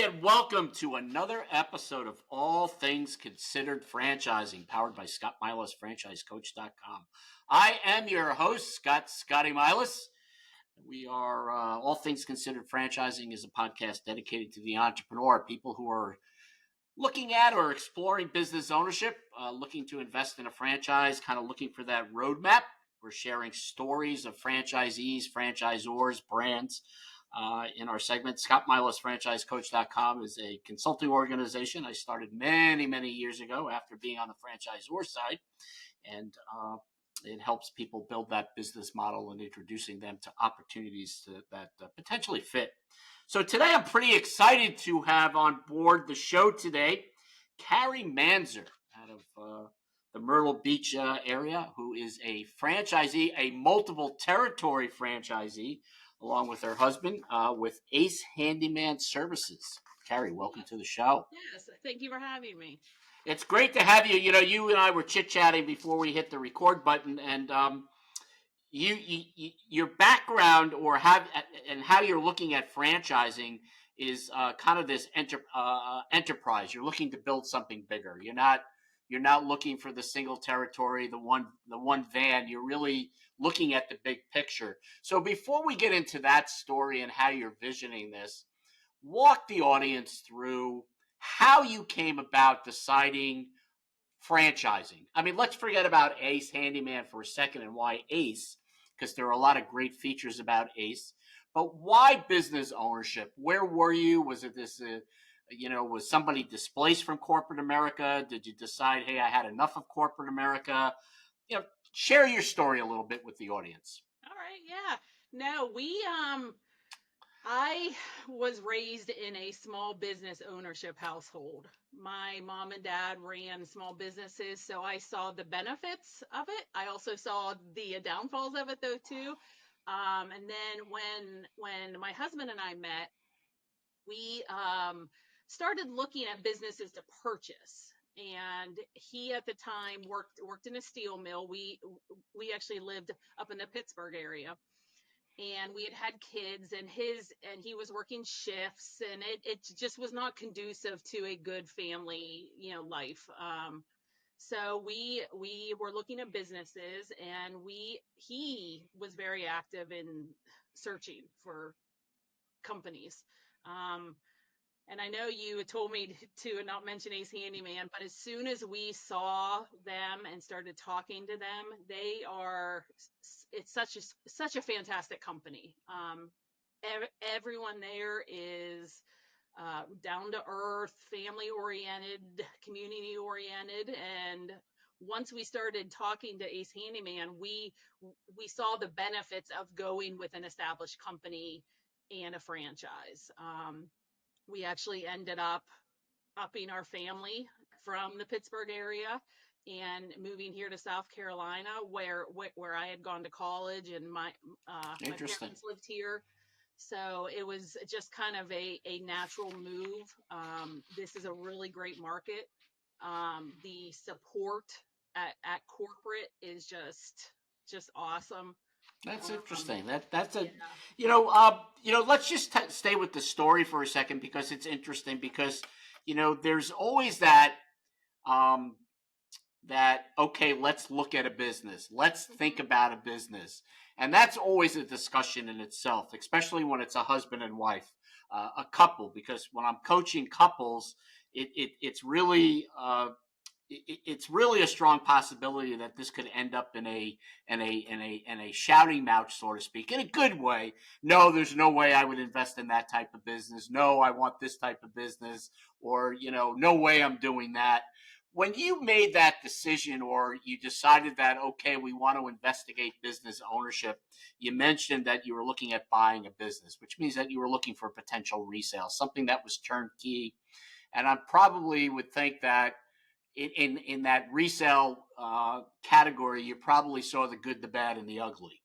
everybody, and welcome to another episode of All Things Considered Franchising, powered by Scott Milas, franchisecoach.com. I am your host, Scotty Milas. We are All Things Considered Franchising is a podcast dedicated to the entrepreneur, people who are looking at or exploring business ownership, looking to invest in a franchise, kind of looking for that roadmap. We're sharing stories of franchisees, franchisors, brands. In our segment, Scott Milas, franchisecoach.com is a consulting organization I started many, many years ago after being on the franchisor side. And it helps people build that business model and introducing them to opportunities that potentially fit. So today I'm pretty excited to have on board the show today, Carie Manzer out of the Myrtle Beach area, who is a franchisee, a multiple territory franchisee, along with her husband, with Ace Handyman Services. Carie, welcome to the show. Yes, thank you for having me. It's great to have you. You know, you and I were chit-chatting before we hit the record button, and your background and how you're looking at franchising is kind of this enterprise. You're looking to build something bigger. You're not looking for the single territory, the one van. You're really looking at the big picture. So before we get into that story and how you're visioning this, walk the audience through how you came about deciding franchising. I mean, let's forget about Ace Handyman for a second and why Ace, because there are a lot of great features about Ace. But why business ownership? Where were you? Was it this, was somebody displaced from corporate America? Did you decide, hey, I had enough of corporate America? Share your story a little bit with the audience. All right, yeah. No, I was raised in a small business ownership household. My mom and dad ran small businesses, so I saw the benefits of it. I also saw the downfalls of it, though, too. And then when my husband and I met, we started looking at businesses to purchase. And he at the time worked in a steel mill. We actually lived up in the Pittsburgh area, and we had kids, and he was working shifts, and it just was not conducive to a good family life. So we were looking at businesses, and he was very active in searching for companies. And I know you told me to not mention Ace Handyman, but as soon as we saw them and started talking to them, it's such a fantastic company. Everyone there is down to earth, family oriented, community oriented. And once we started talking to Ace Handyman, we saw the benefits of going with an established company and a franchise. We actually ended up upping our family from the Pittsburgh area and moving here to South Carolina, where I had gone to college, and my parents lived here. So it was just kind of a natural move. This is a really great market. The support at corporate is just awesome. That's interesting. Let's just stay with the story for a second, because it's interesting, because, there's always that, okay, let's look at a business. Let's think about a business. And that's always a discussion in itself, especially when it's a husband and wife, a couple, because when I'm coaching couples, it's really a strong possibility that this could end up in a shouting match, so to speak, in a good way. No, there's no way I would invest in that type of business. No, I want this type of business, or, no way I'm doing that. When you made that decision, or you decided that, okay, we want to investigate business ownership, you mentioned that you were looking at buying a business, which means that you were looking for potential resale, something that was turnkey. And I probably would think that in that resale category, you probably saw the good, the bad, and the ugly.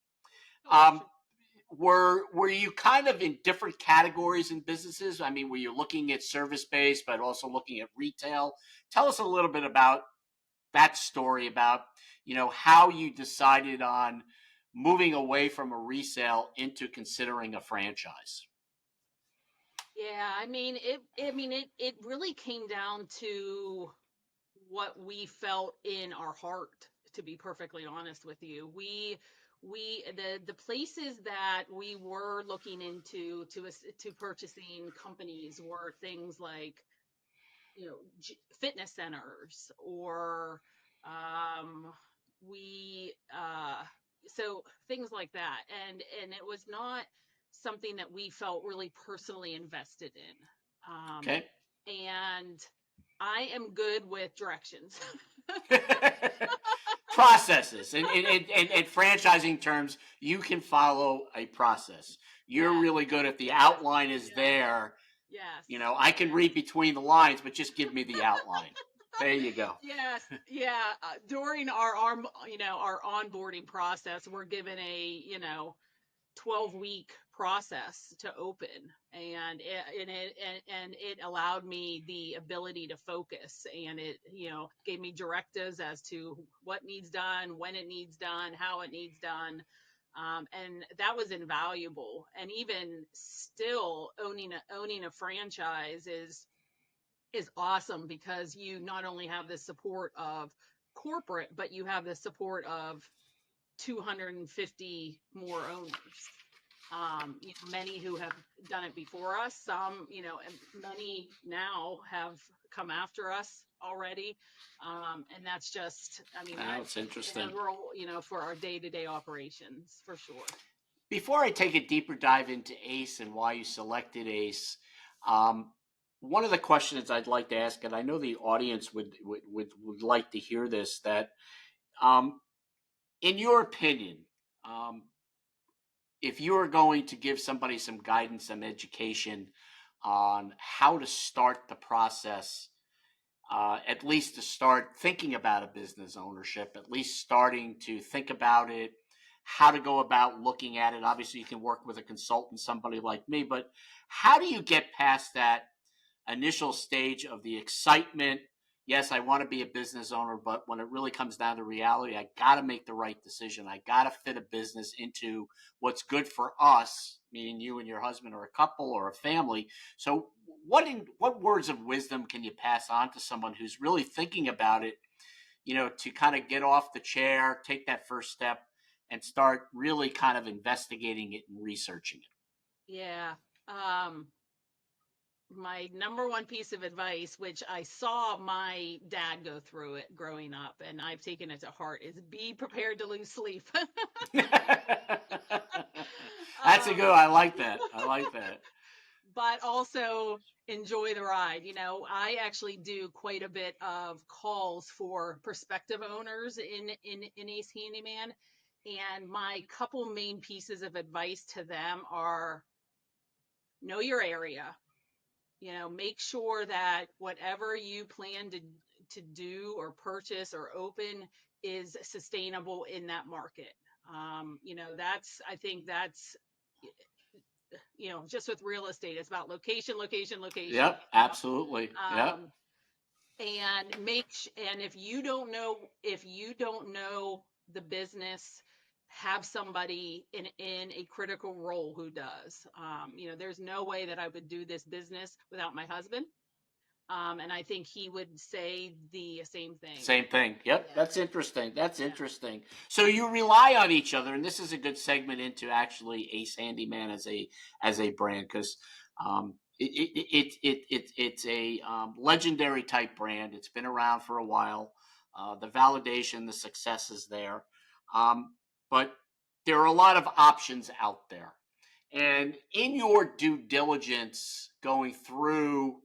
Were you kind of in different categories in businesses? I mean, were you looking at service-based, but also looking at retail? Tell us a little bit about that story, about, how you decided on moving away from a resale into considering a franchise. Yeah, it really came down to what we felt in our heart, to be perfectly honest with you. The places that we were looking into to purchasing companies were things like, fitness centers, or we so things like that, and it was not something that we felt really personally invested in. Okay. And I am good with directions. Processes and franchising terms, you can follow a process. You're Yes, really good if the yes, outline is yes, there. yes, I can yes. read between the lines, but just give me the outline. There you go. Yes, yeah. During our onboarding process, we're given a 12-week process to open, and it allowed me the ability to focus, and it gave me directives as to what needs done, when it needs done, how it needs done. And that was invaluable. And even still, owning a franchise is awesome, because you not only have the support of corporate, but you have the support of 250 more owners. Many who have done it before us, some, and many now have come after us already. And that's just, That's that's interesting. integral, for our day-to-day operations, for sure. Before I take a deeper dive into ACE and why you selected ACE, um, one of the questions I'd like to ask, and I know the audience would like to hear this, that um, in your opinion, um, if you are going to give somebody some guidance and education on how to start the process, at least to start thinking about a business ownership, at least starting to think about it, how to go about looking at it. Obviously, you can work with a consultant, somebody like me, but how do you get past that initial stage of the excitement? Yes, I want to be a business owner, but when it really comes down to reality, I got to make the right decision. I got to fit a business into what's good for us, meaning you and your husband, or a couple, or a family. So, what words of wisdom can you pass on to someone who's really thinking about it? To kind of get off the chair, take that first step, and start really kind of investigating it and researching it. Yeah. Um, my number one piece of advice, which I saw my dad go through it growing up, and I've taken it to heart, is be prepared to lose sleep. That's a um, good. I like that. I like that. but also enjoy the ride. I actually do quite a bit of calls for prospective owners in Ace Handyman, and my couple main pieces of advice to them are: know your area. Make sure that whatever you plan to do or purchase or open is sustainable in that market. I think that's, just with real estate, it's about location, location, location. Yep, absolutely. Yep. Um, and if you don't know the business, have somebody in a critical role who does. There's no way that I would do this business without my husband. And I think he would say the same thing. Same thing. Yep. Yeah, That's interesting. That's yeah, interesting. So you rely on each other, and this is a good segment into actually Ace Handyman as a brand, because it's a legendary type brand. It's been around for a while. The validation, the success is there, um, but there are a lot of options out there. And in your due diligence, going through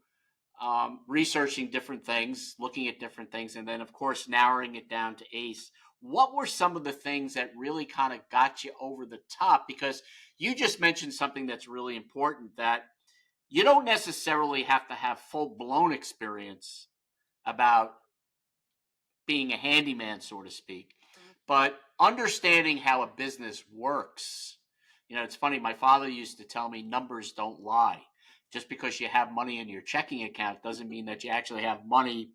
researching different things, looking at different things, and then, of course, narrowing it down to ACE. What were some of the things that really kind of got you over the top? Because you just mentioned something that's really important, that you don't necessarily have to have full blown experience about being a handyman, so to speak, mhm, but understanding how a business works. It's funny. My father used to tell me numbers don't lie. Just because you have money in your checking account doesn't mean that you actually have money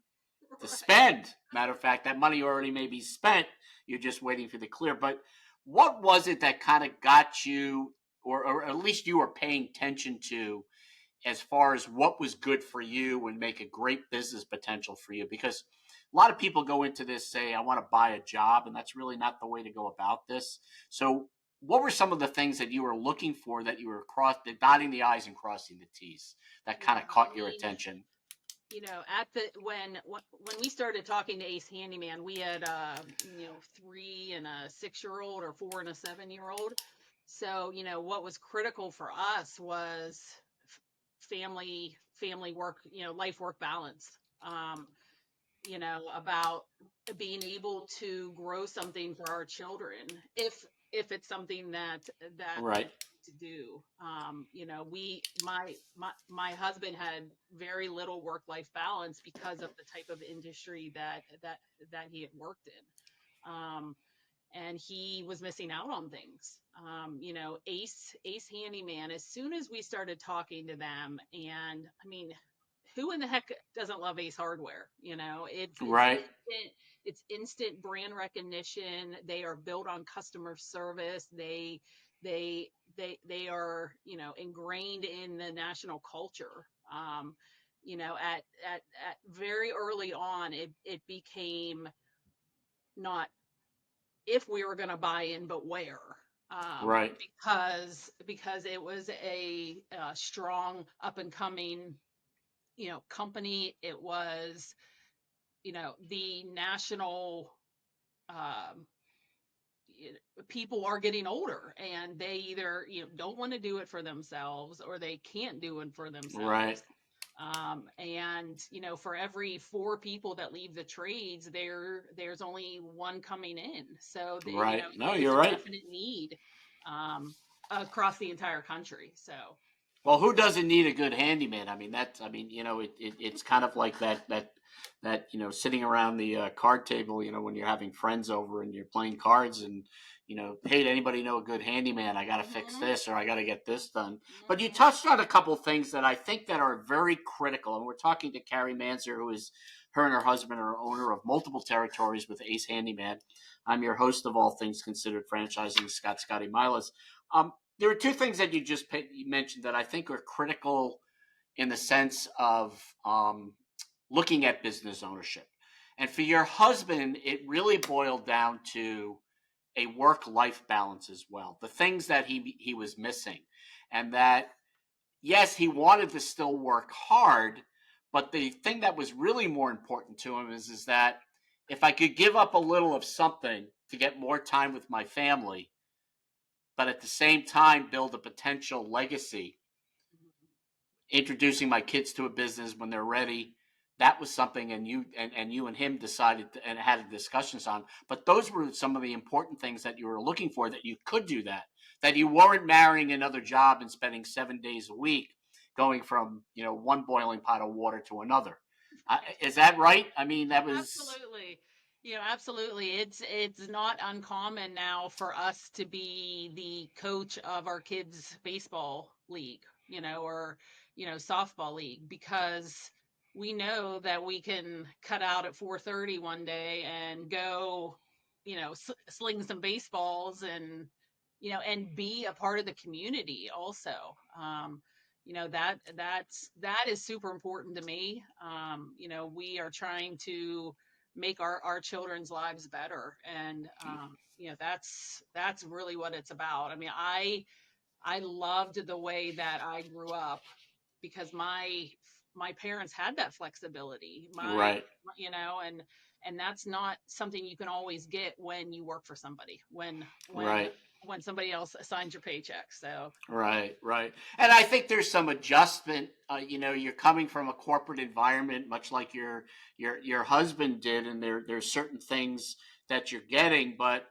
to right. spend. Matter of fact, that money already may be spent. You're just waiting for the clear. But what was it that kind of got you, or at least you were paying attention to, as far as what was good for you and make a great business potential for you? Because a lot of people go into this say, I want to buy a job, and that's really not the way to go about this. So what were some of the things that you were looking for, that you were dotting the I's and crossing the T's, that kind of I caught your mean, attention? at the when we started talking to Ace Handyman, we had 3 and a 6-year old, or 4 and a 7-year old. So what was critical for us was family work, life work balance. About being able to grow something for our children, if it's something that we Right, want to do. My husband had very little work life balance because of the type of industry that he had worked in. And he was missing out on things. Ace Handyman, as soon as we started talking to them, and I mean, who in the heck doesn't love Ace Hardware? right, It's instant brand recognition. They are built on customer service. They are, ingrained in the national culture. At very early on, it became not if we were going to buy in, but where. right, Because it was a strong up and coming company. It was the national, um, people are getting older, and they either don't want to do it for themselves, or they can't do it for right, themselves. And for every 4 people that leave the trades, there's only 1 coming in. So right. No, it is you're a right. definite need, across the entire country. So Well, who doesn't need a good handyman? I mean, it's kind of like that sitting around the card table, when you're having friends over and you're playing cards, and hey, did anybody know a good handyman? I got to fix hmm this, or I got to get this done. But you hmm touched on a couple things that I think that are very critical, and we're talking to Carie Manzer, who is her and her husband are owner of multiple territories with Ace Handyman. I'm your host of All Things Considered Franchising, Scotty Milas. There are two things that you mentioned that I think are critical in the sense of looking at business ownership. And for your husband, it really boiled down to a work-life balance as well. The things that he was missing, and that yes, he wanted to still work hard, but the thing that was really more important to him is that if I could give up a little of something to get more time with my family, but at the same time build a potential legacy, introducing my kids to a business when they're ready, that was something. And you and him decided and had discussions on. But those were some of the important things that you were looking for, that you could do that you weren't marrying another job and spending 7 days a week going from one boiling pot of water to another. Is that right? I mean, that was Absolutely. Absolutely. It's not uncommon now for us to be the coach of our kids' baseball league, or softball league, because we know that we can cut out at 4:30 one day and go, sling some baseballs, and be a part of the community also. That is super important to me. We are trying to make our children's lives better, and that's really what it's about. I mean, I loved the way that I grew up, because my parents had that flexibility. right, And that's not something you can always get when you work for somebody, right. when somebody else assigns your paycheck. So Right, right. And I think there's some adjustment. You're coming from a corporate environment, much like your husband did, and there's certain things that you're getting, but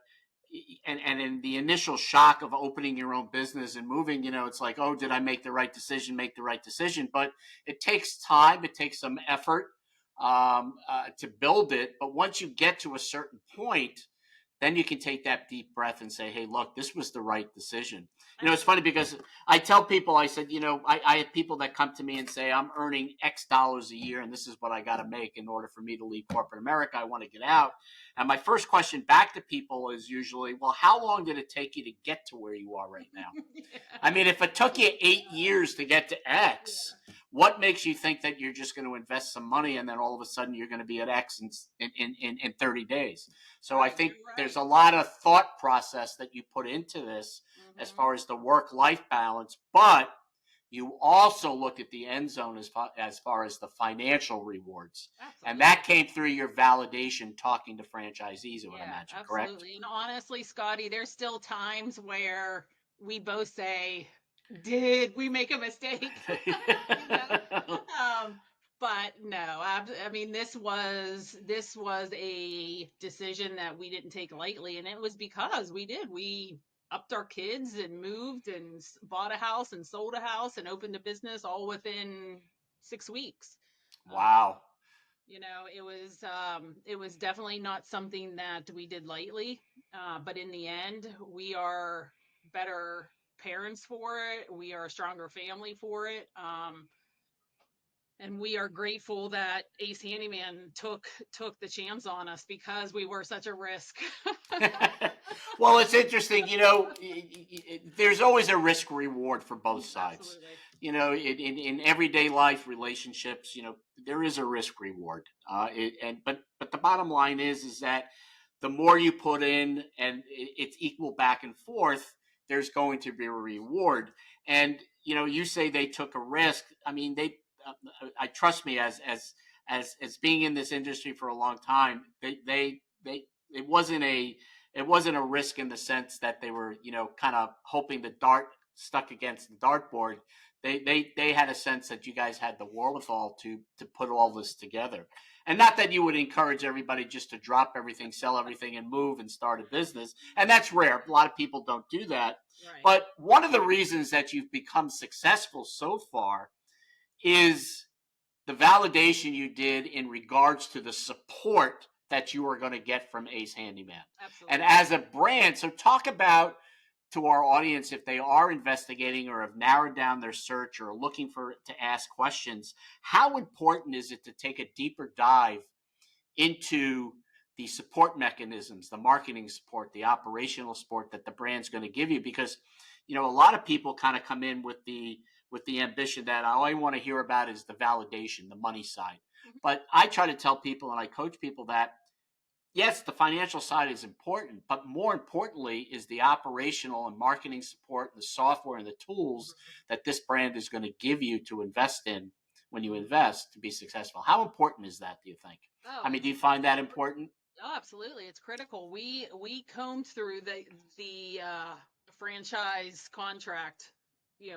and in the initial shock of opening your own business and moving, it's like, oh, did I make the right decision? Make the right decision. But it takes time. It takes some effort to build it. But once you get to a certain point, then you can take that deep breath and say, hey, look, this was the right decision. It's funny Absolutely. because I tell people, I said, I have people that come to me and say, I'm earning X dollars a year and this is what I got to make in order for me to leave corporate America. I want to get out. And my first question back to people is usually, well, how long did it take you to get to where you are right now? I Yeah. mean, if it took you 8 years to get to X, Yeah. what makes you think that you're just going to invest some money and then all of a sudden you're going to be at X in 30 days? So I Right. think You're there's right. a lot of thought process that you put into this as Hmm. far as the work-life balance, but you also look at the end zone as far as the financial rewards. And that Absolutely. came through your validation talking to franchisees, I would Yeah, imagine, correct? absolutely. And honestly, Scotty, there's still times where we both say, "Did we make a mistake?" you know. Um, but no, I mean, this was a decision that we didn't take lightly, and it was because we upped our kids and moved and bought a house and sold a house and opened a business all within 6 weeks. Um, Wow. it was definitely not something that we did lightly, but in the end, we are better parents for it. We are a stronger family for it. And we are grateful that Ace Handyman took the chance on us because we were such a risk. Well, it's interesting. There's always a risk reward for both sides. Absolutely. In everyday life relationships, there is a risk reward. But the bottom line is that the more you put in, and it's equal back and forth, there's going to be a reward. And you say they took a risk. I mean, I trust me as being in this industry for a long time. They it wasn't a risk in the sense that they were kind of hoping the dart stuck against the dartboard. They had a sense that you guys had the wherewithal to put all this together, and not that you would encourage everybody just to drop everything, sell everything, and move and start a business. And that's rare. A lot of people don't do that. Right. But one of the reasons that you've become successful so far is the validation you did in regards to the support that you are going to get from Ace Handyman. And Absolutely. as a brand, so talk about to our audience, if they are investigating or have narrowed down their search or looking to ask questions, how important is it to take a deeper dive into the support mechanisms, the marketing support, the operational support that the brand's going to give you? Because a lot of people kind of come in with the ambition that all I want to hear about is the validation, the money side. Mhm. But I try to tell people and I coach people that yes, the financial side is important, but more importantly is the operational and marketing support, the software and the tools that this brand is going to give you to invest in when you Mhm. invest to be successful. How important is that, do you think? Oh, I mean, do it's you find that important? Oh, absolutely. It's critical. We combed through the franchise contract,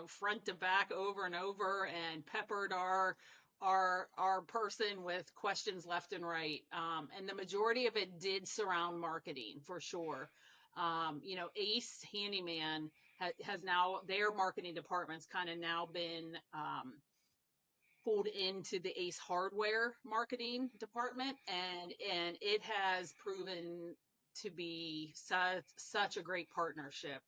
front to back over and over, and peppered our person with questions left and right. And the majority of it did surround marketing for sure. Ace Handyman has now their marketing department's kind of now been pulled into the Ace Hardware marketing department, and it has proven to be such a great partnership.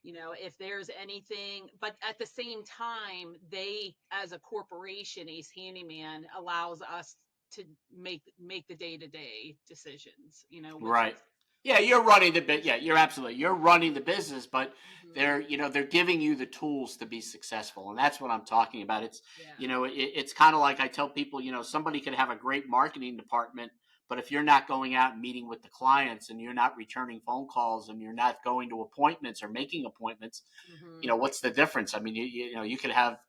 If there's anything, but at the same time, they as a corporation, Ace Handyman allows us to make the day to day decisions. Which Right. is Yeah, you're running the bit. Yeah, you're absolutely. You're running the business, but mhm, they're giving you the tools to be successful, and that's what I'm talking about. It's yeah, it's kind of like I tell people, somebody could have a great marketing department, but if you're not going out and meeting with the clients, and you're not returning phone calls, and you're not going to appointments or making appointments, hmm, what's the difference? I mean, you could have,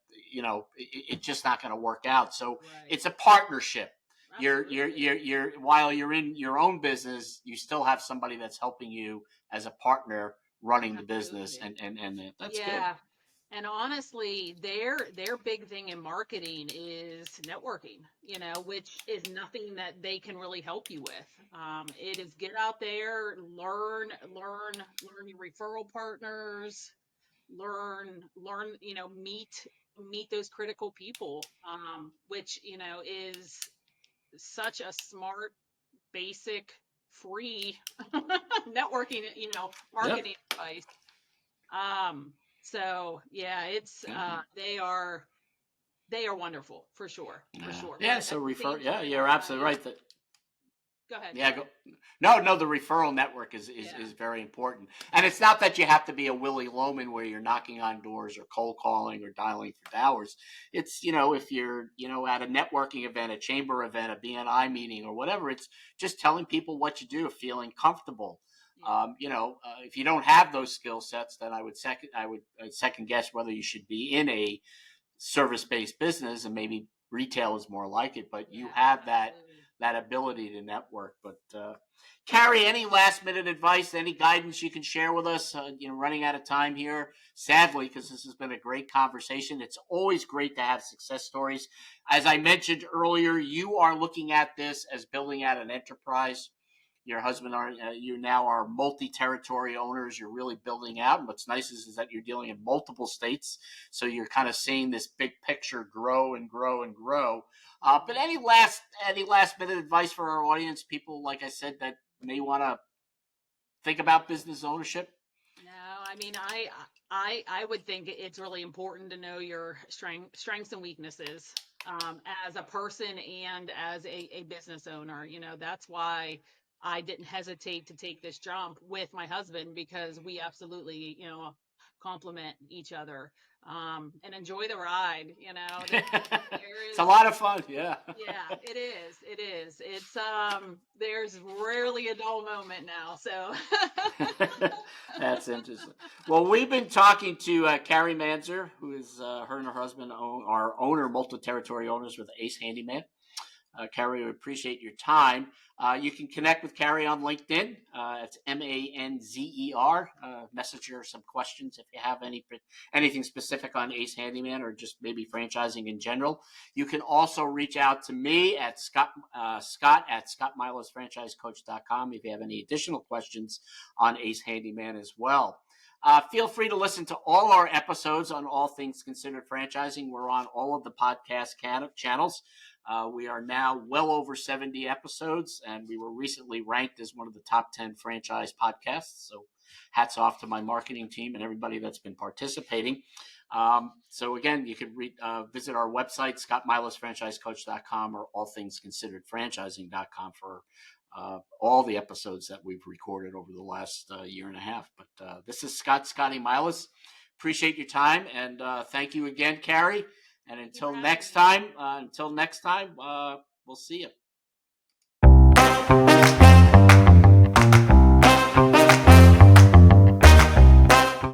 it's just not going to work out. So right, it's a partnership. absolutely, You're while you're in your own business, you still have somebody that's helping you as a partner running the business, absolutely. and that's good. Yeah. And honestly, their big thing in marketing is networking, which is nothing that they can really help you with. It is get out there, learn your referral partners, learn, meet those critical people, which, is such a smart, basic free networking, marketing advice. So yeah, it's they are wonderful for sure, for sure. Yeah. But So at the refer. same Yeah, time, you're absolutely right. That go ahead. Yeah, Sorry. no. The referral network is Yeah. very important, and it's not that you have to be a Willy Loman where you're knocking on doors or cold calling or dialing for hours. It's if you're at a networking event, a chamber event, a BNI meeting, or whatever. It's just telling people what you do, feeling comfortable. Yeah. If you don't have those skill sets, then I would second guess whether you should be in a service based business, and maybe retail is more like it. But you Yeah. have Absolutely. that ability to network. But Carie, any last minute advice, any guidance you can share with us? Running out of time here, sadly, because this has been a great conversation. It's always great to have success stories. As I mentioned earlier, you are looking at this as building out an enterprise. Your husband you now are multi-territory owners. You're really building out, and what's nice is that you're dealing in multiple states, so you're kind of seeing this big picture grow and grow and grow. But any last minute advice for our audience, people like I said that may want to think about business ownership? No, I mean, I would think it's really important to know your strengths and weaknesses, as a person and as a business owner. That's why I didn't hesitate to take this jump with my husband, because we absolutely, complement each other, and enjoy the ride. There It's a is. lot of fun. Yeah. Yeah, it is. It is. It's there's rarely a dull moment now. So That's interesting. Well, we've been talking to Carie Manzer, who is her and her husband are multi-territory owners with Ace Handyman. Carie, we appreciate your time. You can connect with Carie on LinkedIn. It's Manzer. Message her some questions if you have anything specific on Ace Handyman or just maybe franchising in general. You can also reach out to me at Scott at scottmilasfranchisecoach.com if you have any additional questions on Ace Handyman as well. Feel free to listen to all our episodes on All Things Considered Franchising. We're on all of the podcast channels. We are now well over 70 episodes, and we were recently ranked as one of the top 10 franchise podcasts. So hats off to my marketing team and everybody that's been participating. So again, you can visit our website, scottmilasfranchisecoach.com or allthingsconsideredfranchising.com for all the episodes that we've recorded over the last year and a half. But this is Scotty Milas. Appreciate your time, and thank you again, Carie. And until next time, we'll see you.